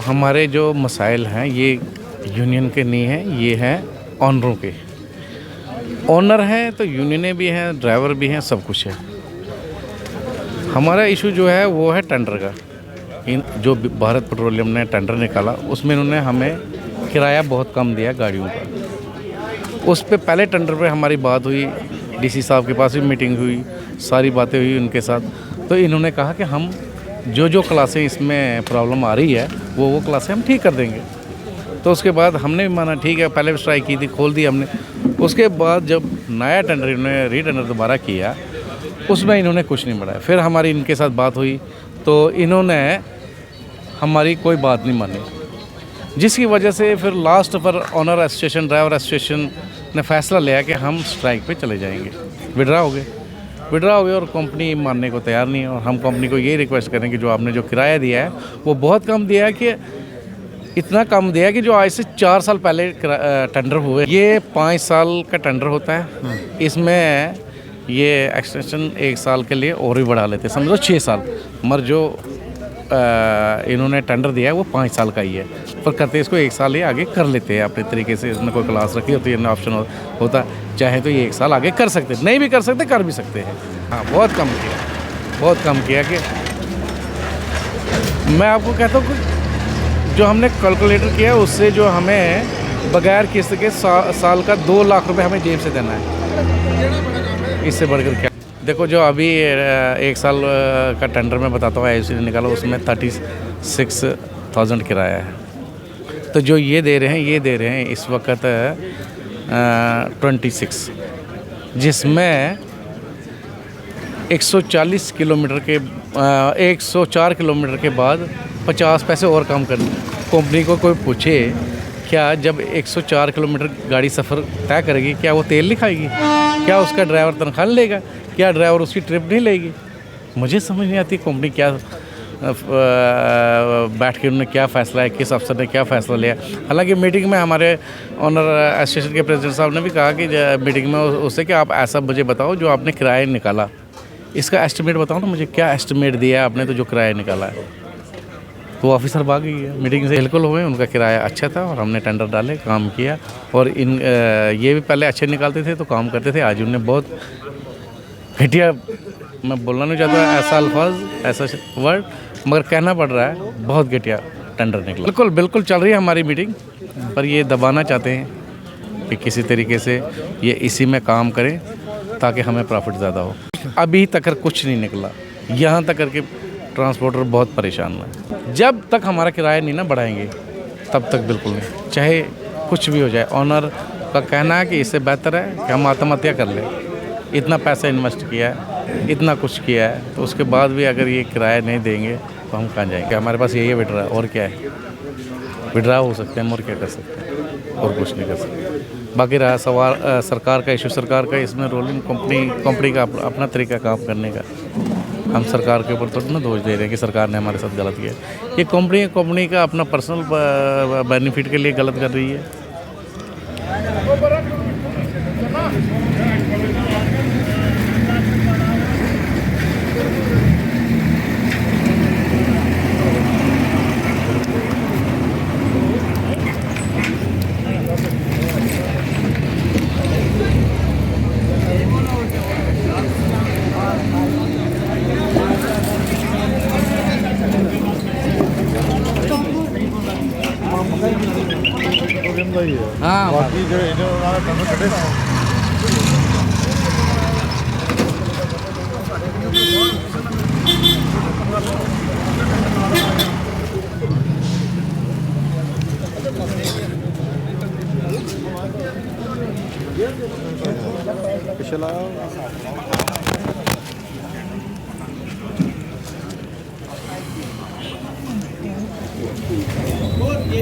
हमारे जो मसाइल हैं ये यूनियन के नहीं हैं, ये हैं ऑनरों के। ऑनर हैं तो यूनियनें भी हैं, ड्राइवर भी हैं, सब कुछ है। हमारा इशू जो है वो है टेंडर का। जो भारत पेट्रोलियम ने टेंडर निकाला उसमें इन्होंने हमें किराया बहुत कम दिया गाड़ियों का। उस पे पहले टेंडर पे हमारी बात हुई, डीसी साहब के पास भी मीटिंग हुई, सारी बातें हुई उनके साथ। तो इन्होंने कहा कि हम जो क्लासें इसमें प्रॉब्लम आ रही है वो क्लासें हम ठीक कर देंगे। तो उसके बाद हमने भी माना, ठीक है, पहले भी स्ट्राइक की थी, खोल दी हमने। उसके बाद जब नया टेंडर इन्होंने रीटेंडर दोबारा किया उसमें इन्होंने कुछ नहीं बढ़ाया। फिर हमारी इनके साथ बात हुई तो इन्होंने हमारी कोई बात नहीं मानी, जिसकी वजह से फिर लास्ट पर ऑनर एसोसिएशन, ड्राइवर एसोसिएशन ने फैसला लिया कि हम स्ट्राइक पे चले जाएंगे। विड्रा हो गए और कंपनी मानने को तैयार नहीं है। और हम कंपनी को यही रिक्वेस्ट करें कि जो आपने जो किराया दिया है वो बहुत कम दिया है, कि इतना कम दिया है कि जो आज से 4 साल पहले टेंडर हुए, ये 5 साल का टेंडर होता है, इसमें ये एक्सटेंशन 1 साल के लिए और भी बढ़ा लेते हैं, समझो 6 साल। मगर जो इन्होंने टेंडर दिया है वो 5 साल का ही है, पर करते इसको 1 साल ही आगे कर लेते हैं अपने तरीके से। इसमें कोई क्लास रखी होती है, ऑप्शन होता, चाहे तो ये 1 साल आगे कर सकते, नहीं भी कर सकते, कर भी सकते हैं। हाँ, बहुत कम किया कि मैं आपको कहता हूँ कि जो हमने कैलकुलेटर किया उससे जो हमें बगैर किस्त के साल का 2 लाख रुपए हमें जेब से देना है। इससे बढ़कर क्या? देखो, जो अभी 1 साल का टेंडर मैं बताता हूँ, आईओसी ने निकाला, उसमें 36,000 किराया है। तो जो ये दे रहे हैं इस वक्त 26, जिसमें 140 किलोमीटर के 104 किलोमीटर के बाद 50 पैसे और कम करने। कंपनी को कोई पूछे, क्या जब 104 किलोमीटर गाड़ी सफ़र तय करेगी क्या वो तेल नहीं खाएगी? क्या उसका ड्राइवर तनख्वाह नहीं लेगा? क्या ड्राइवर उसकी ट्रिप नहीं लेगी? मुझे समझ नहीं आती कंपनी क्या बैठ के उन्होंने क्या फ़ैसला है, किस अफसर ने क्या फ़ैसला लिया। हालांकि मीटिंग में हमारे ऑनर एसोसिएशन के प्रेसिडेंट साहब ने भी कहा कि मीटिंग में उससे कि आप ऐसा मुझे बताओ, जो आपने किराया निकाला इसका एस्टिमेट बताओ ना मुझे, क्या एस्टिमेट दिया आपने, तो जो किराया निकाला है। तो ऑफिसर भाग गई है मीटिंग से, बिल्कुल हुए, उनका किराया अच्छा था और हमने टेंडर डाले, काम किया। और ये भी पहले अच्छे निकालते थे तो काम करते थे, आज उन्हें बहुत घटिया, मैं बोलना नहीं चाहता ऐसा अल्फाज, ऐसा वर्ड, मगर कहना पड़ रहा है, बहुत घटिया टेंडर निकला। बिल्कुल चल रही है हमारी मीटिंग, पर ये दबाना चाहते हैं कि किसी तरीके से ये इसी में काम करें ताकि हमें प्रॉफिट ज़्यादा हो। अभी तक कुछ नहीं निकला, यहाँ तक करके ट्रांसपोर्टर बहुत परेशान है। जब तक हमारा किराया नहीं ना बढ़ाएंगे तब तक बिल्कुल नहीं, चाहे कुछ भी हो जाए। ऑनर का कहना है कि इससे बेहतर है कि हम आत्महत्या कर लें। इतना पैसा इन्वेस्ट किया है, इतना कुछ किया है, तो उसके बाद भी अगर ये किराया नहीं देंगे तो हम कहाँ जाएंगे? हमारे पास यही है विड्रा, और क्या है? विड्रा हो सकते हैं हम, और क्या कर सकते हैं? और कुछ नहीं कर सकते। बाकी रहा सवाल सरकार का इशू, सरकार का इसमें रोलिंग कंपनी का अपना तरीका काम करने का। हम सरकार के ऊपर थोड़ा ना दोष दे रहे हैं कि सरकार ने हमारे साथ गलत किया। ये कंपनी का अपना पर्सनल बेनिफिट के लिए गलत कर रही है। हाँ, बाकी जो पिछला ये